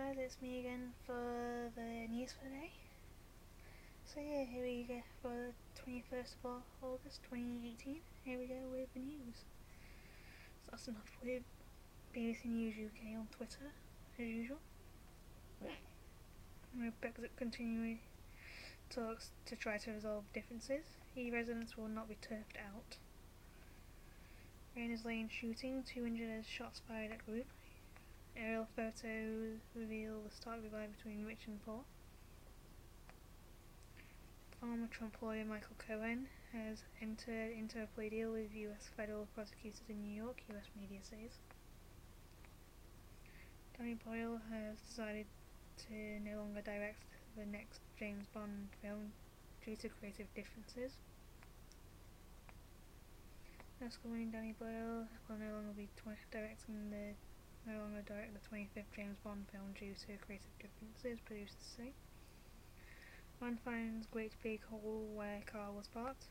guys, it's me again for the news for today. So yeah, here we go for 21st of August 2018. Here we go with the news. So that's enough with BBC News UK on Twitter, as usual. With Brexit continuing talks to try to resolve differences. EU residents will not be turfed out. Rain Lane shooting, 200 as shots fired at group. Aerial photos reveal the stark divide between rich and poor. Former Trump lawyer Michael Cohen has entered into a plea deal with US federal prosecutors in New York, US media says. Danny Boyle has decided to no longer direct the next James Bond film due to creative differences. Oscar winning Danny Boyle will no longer direct the 25th James Bond film due to creative differences, producers say. Man finds great big hole where car was parked.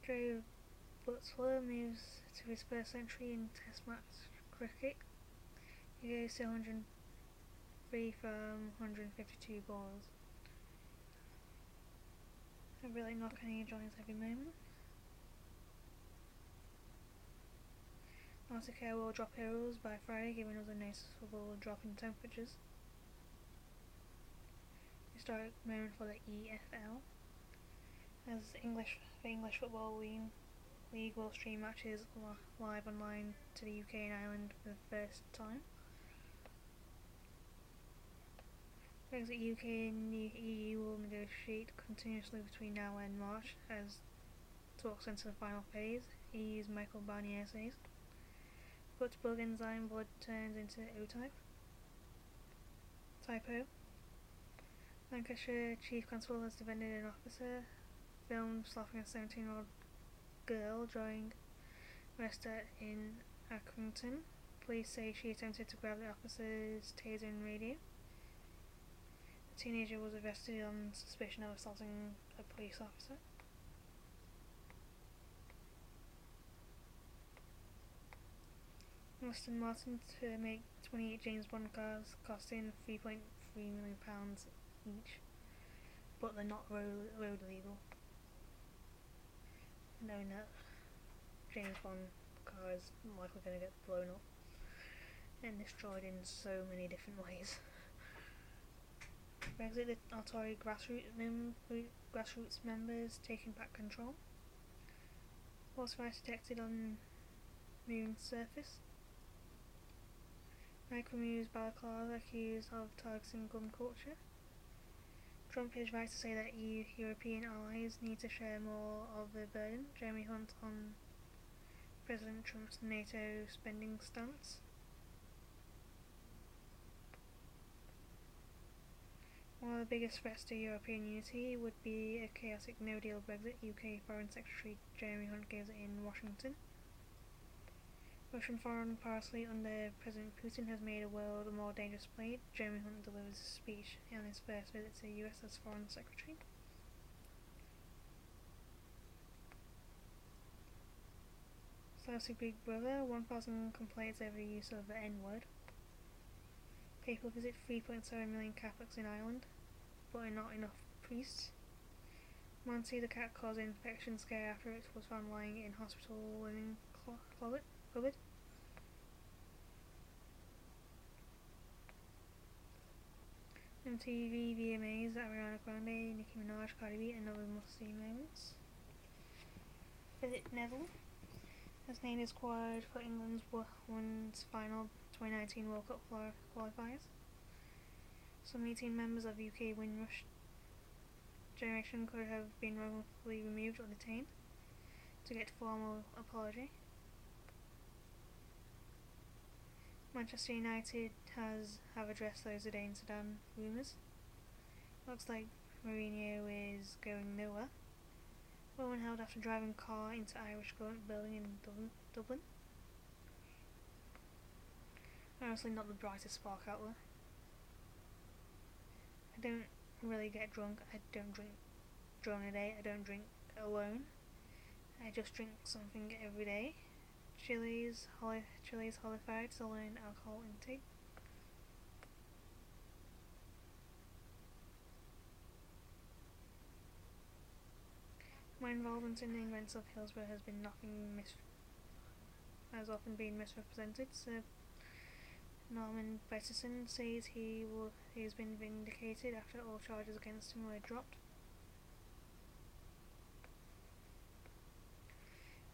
Joe Buttler moves to his first century in Test match cricket. He goes to 103 from 152 balls. I really knock any joints every moment. Arctic Air will drop heroes by Friday, giving us a noticeable drop in temperatures. Historic moment for the EFL. As the English Football League will stream matches live online to the UK and Ireland for the first time. Brexit UK and the EU will negotiate continuously between now and March as talks enter the final phase, EU's Michael Barnier says. But bug enzyme blood turns into O-type. Typo. Lancashire Chief Constable has defended an officer filmed slapping a 17-year-old girl during arrest in Accrington. Police say she attempted to grab the officer's taser and radio. The teenager was arrested on suspicion of assaulting a police officer. Aston Martin to make 28 James Bond cars costing £3.3 million each, but they're not road legal. Knowing that James Bond car is likely going to get blown up and destroyed in so many different ways. Brexit, the Tory grassroots members taking back control. Force fire detected on moon surface. Micronews balaclava accused of targeting gun culture. Trump is right to say that European allies need to share more of the burden. Jeremy Hunt on President Trump's NATO spending stance. One of the biggest threats to European unity would be a chaotic no-deal Brexit, UK Foreign Secretary Jeremy Hunt gives it in Washington. Russian foreign policy under President Putin has made the world a more dangerous place. Jeremy Hunt delivers a speech on his first visit to the US as Foreign Secretary. Celtic Big Brother, 1,000 complaints over the use of the N-word. Papal visit 3.7 million Catholics in Ireland, but not enough priests. Man sees a cat cause an infection scare after it was found lying in hospital linen cupboard. MTV VMAs, Ariana Grande, Nicki Minaj, Cardi B, and other must-see moments. Philip Neville has named his squad for England's women's final 2019 World Cup qualifiers. Some 18 members of UK Windrush generation could have been wrongfully removed or detained to get formal apology. Manchester United have addressed those Zinedine Zidane rumours. Looks like Mourinho is going nowhere. Woman held after driving car into Irish government building in Dublin. Honestly, not the brightest spark out there. I don't really get drunk. I don't drink during the day. I don't drink alone. I just drink something every day. Chile's horrified to learn alcohol intake. My involvement in the events of Hillsborough has often been misrepresented. Sir Norman Peterson says he has been vindicated after all charges against him were dropped.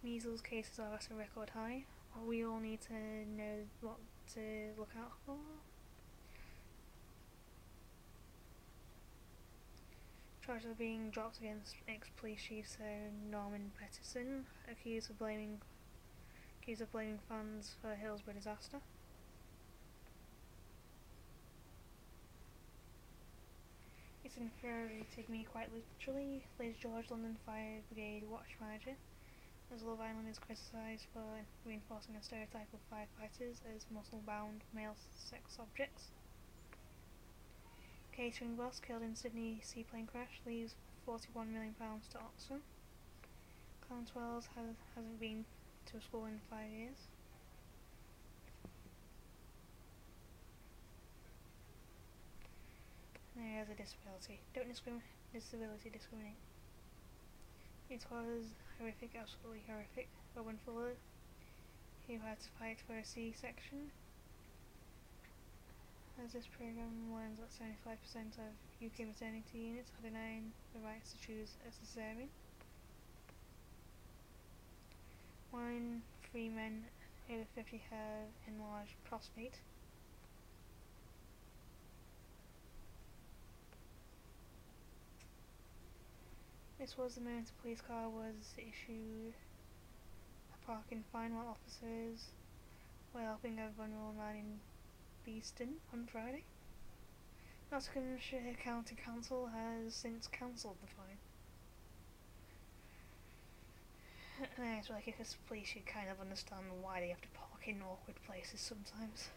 Measles cases are at a record high. We all need to know what to look out for. Charges are being dropped against ex-police chief Sir Norman Peterson, accused of blaming fans for Hillsborough disaster. It's infuriated me quite literally. Liz George, London Fire Brigade Watch Manager, as Love Island is criticised for reinforcing a stereotype of firefighters as muscle-bound male sex objects. Catering boss killed in Sydney seaplane crash leaves £41 million to Oxfam. Clarence Wells hasn't been to a school in 5 years. And he has a disability. Don't disability discriminate. It was horrific, absolutely horrific. Robin Fuller, who had to fight for a C-section, as this programme learns that 75% of UK maternity units are denying the rights to choose a cesarean. 1 in 3 men over 50 have enlarged prostate. This was the moment a police car was issued a parking fine while officers were helping a vulnerable man in Beeston on Friday. Nottinghamshire County Council has since cancelled the fine. And it's like if it's police, you kind of understand why they have to park in awkward places sometimes.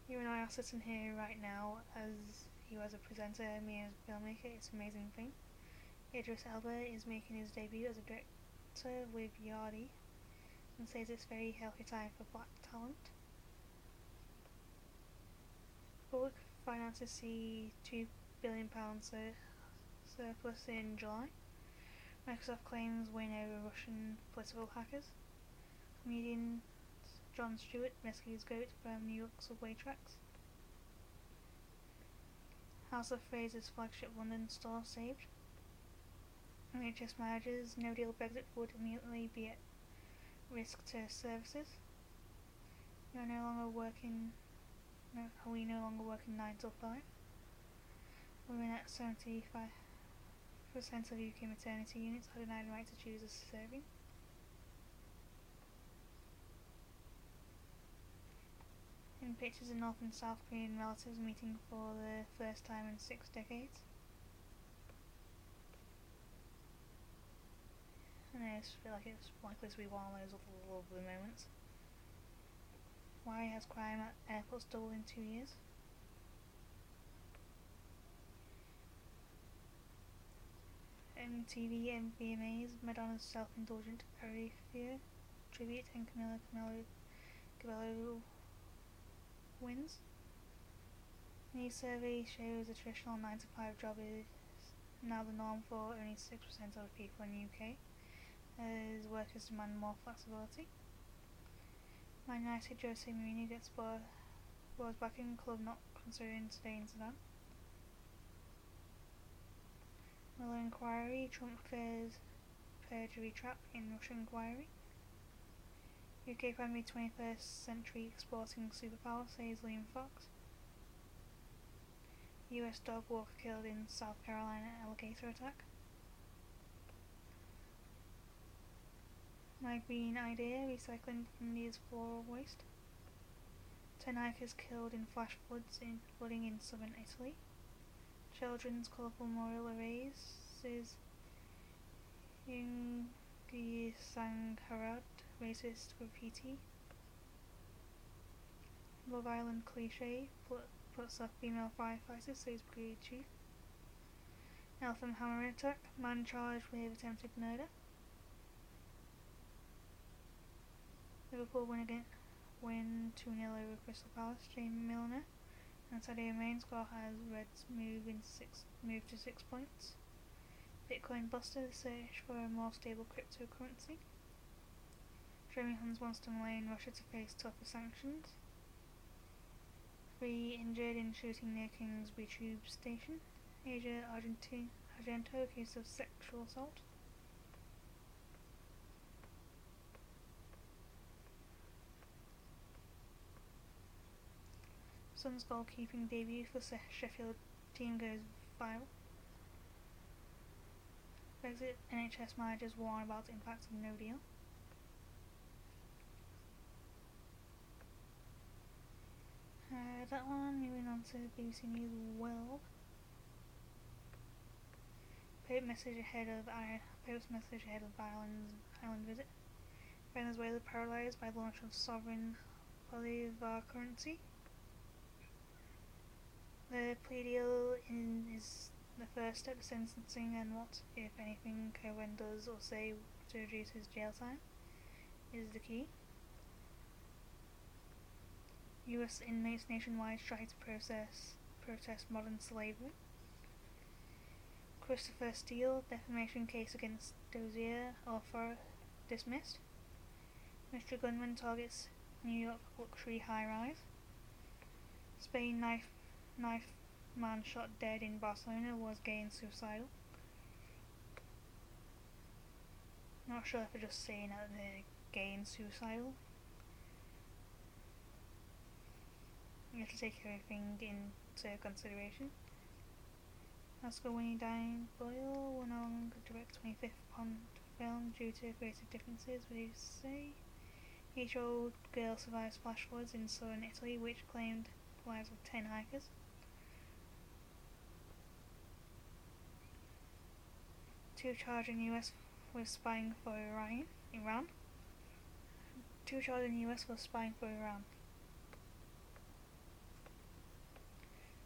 You and I are sitting here right now as you as a presenter, me as a filmmaker. It's an amazing thing. Idris Elba is making his debut as a director with Yardi and says it's a very healthy time for black talent. Public finances see £2 billion surplus in July. Microsoft claims win over Russian political hackers. Comedian Jon Stewart rescues goat from New York subway tracks. House of Fraser's flagship London store saved. NHS managers, no deal Brexit would immediately be at risk to services. We no longer working 9 till 5. Women at 75% of UK maternity units are denied the right to choose a cesarean. In pictures of North and South Korean relatives meeting for the first time in 6 decades. And I just feel like it's likely to be one of those lovely moments. Why has crime at airports doubled in 2 years? MTV and VMAs, Madonna's self-indulgent Aretha tribute and Camila Cabello wins. New survey shows a traditional 9 to 5 job is now the norm for only 6% of the people in the UK, as workers demand more flexibility. Man United Jose Mourinho gets Spurs back in club not considering today in Sudan. Mueller inquiry, Trump fears perjury trap in Russia inquiry. UK primary 21st century exporting superpower, says Liam Fox. US dog walker killed in South Carolina alligator attack. My green idea, recycling India's floral waste. 10 hikers killed in flash flooding in southern Italy. Children's colourful memorial erases Yungi Sangharad, racist graffiti. Love Island cliche puts up female firefighters, says brigade chief. Eltham hammer attack. Man charged with attempted murder. Liverpool win 2-0 over Crystal Palace. Jamie Milner and Sadio Mane score as Reds move to 6 points. Bitcoin buster search for a more stable cryptocurrency. Jeremy Hunt's wants to Malay in Russia to face tougher sanctions. 3 injured in shooting near Kingsbury Tube Station. Asia Argento accused of sexual assault. Son's goalkeeping debut for Sheffield team goes viral. Brexit NHS managers warn about the impact of no deal. That one, moving on to BBC News World. Pope's message ahead of Ireland visit. Venezuela paralysed by launch of sovereign Bolivar currency. The plea deal is the first step to sentencing, and what, if anything, Cohen does or say to reduce his jail time is the key. US inmates nationwide try to protest modern slavery. Christopher Steele defamation case against Dozier dismissed. Mystery gunman targets New York luxury high-rise. Spain knife man shot dead in Barcelona was gay and suicidal. Not sure if I'm just saying that they're gay and suicidal. You have to take everything into consideration. Oscar winning Danny Boyle will no longer direct 25th Bond film due to creative differences. What do you say? 8-year-old girl survives flash floods in southern Italy, which claimed the lives of 10 hikers. Two charged in US with spying for Iran. Two charged in US for spying for Iran.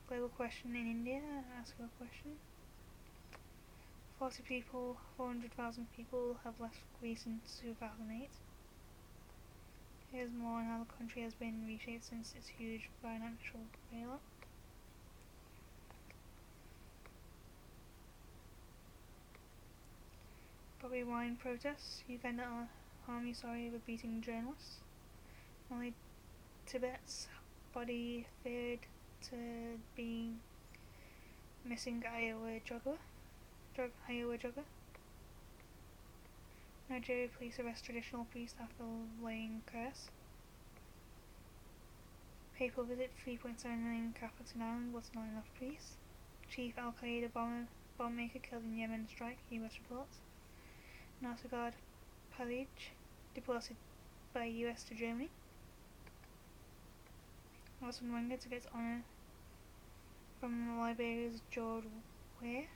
Global question in India. Ask your question. 400,000 people have left Greece since 2008. Here's more on how the country has been reshaped since its huge financial bailout. Bobby Wine protests. Uganda army sorry for beating journalists. Only Tibet's body feared to be missing Iowa jogger. Nigeria police arrest traditional priest after laying curse. Papal visit 3.7 million Catholics in Ireland was not enough peace. Chief Al-Qaeda bomb maker killed in Yemen strike, US reports. Nato guard Palij deported by US to Germany. Arsene Wenger to get honour from Liberia's George Weah.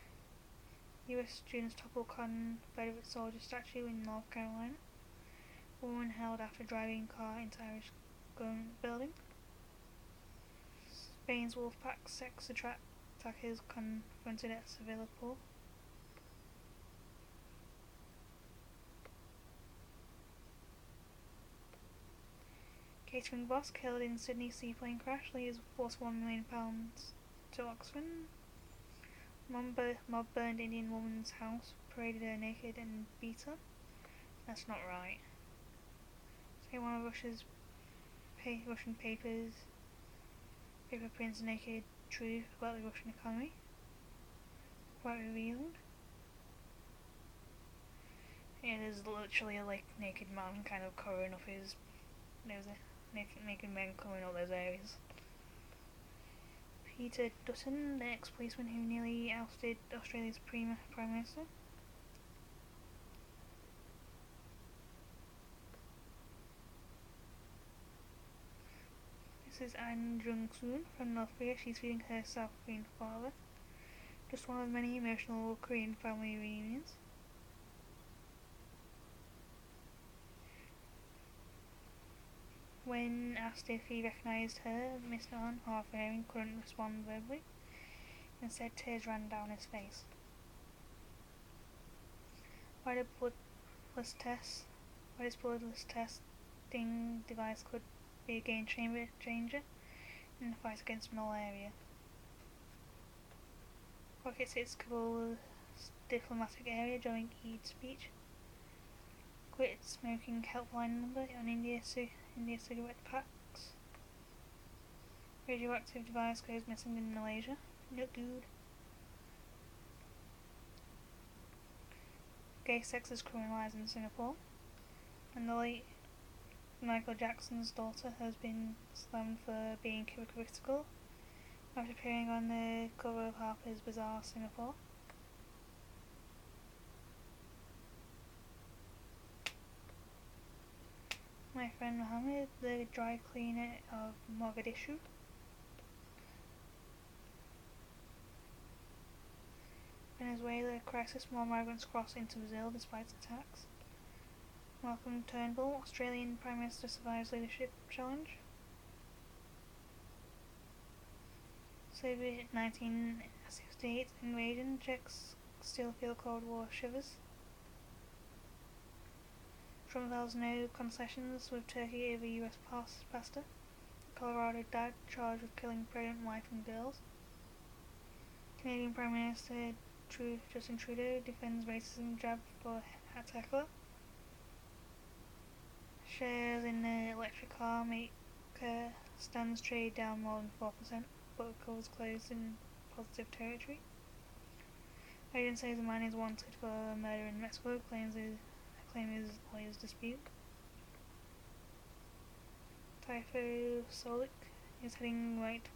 US students topple Confederate soldier statue in North Carolina. Woman held after driving car into Irish building. Spain's Wolfpack sex attackers confronted at Sevilla pool. Catering boss killed in Sydney seaplane crash leaves £41 million to Oxford. Mob burned Indian woman's house, paraded her naked and beat her. That's not right. Say one of Russian paper prints naked truth about the Russian economy. Quite revealed. Yeah, there's literally a naked man kind of covering up his. There's a naked men covering all those areas. Peter Dutton, the ex-policeman who nearly ousted Australia's Prime Minister. This is An Jung-soon from North Korea. She's feeding her South Korean father. Just one of many emotional Korean family reunions. When asked if he recognised her, Mr. An, half hearing, couldn't respond verbally. Instead, tears ran down his face. Why the bloodless test? Why this bloodless testing device could be a game changer in the fight against malaria. Rocket hits Kabul's diplomatic area during Eid speech. Quit smoking helpline number on India cigarette packs. Radioactive device goes missing in Malaysia. Not good. Gay sex is criminalised in Singapore. And the late Michael Jackson's daughter has been slammed for being hypocritical after appearing on the cover of Harper's Bazaar Singapore. My friend Mohammed, the dry cleaner of Mogadishu. Venezuela crisis, more migrants cross into Brazil despite attacks. Malcolm Turnbull, Australian Prime Minister, survives leadership challenge. Soviet 1968 invasion, Czechs still feel Cold War shivers. Trump vows no concessions with Turkey over US pasta. Colorado dad charged with killing pregnant wife and girls. Canadian Prime Minister Justin Trudeau defends racism jab for heckler. Shares in the electric car maker stands trade down more than 4%, but recovers closed in positive territory. Agent says the man is wanted for murder in Mexico, claim his lawyers dispute. Typho Solik is heading right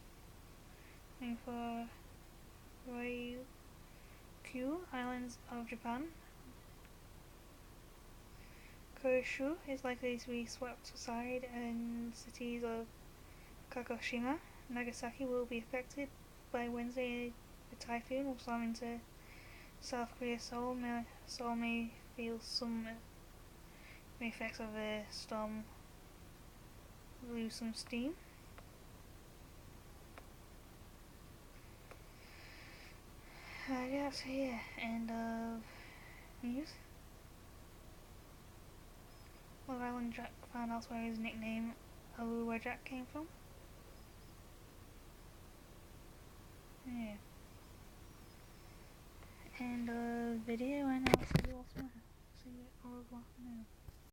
for Ryukyu Islands of Japan. Kyushu is likely to be swept aside, and cities of Kagoshima, Nagasaki will be affected. By Wednesday, the typhoon will slam into South Korea. Seoul may feel some effects of the storm, lose some steam. Yeah, so yeah, end of news. Long Island Jack found out where his nickname where Jack came from. Yeah. End of video, and I'll see you all tomorrow. See you au revoir now.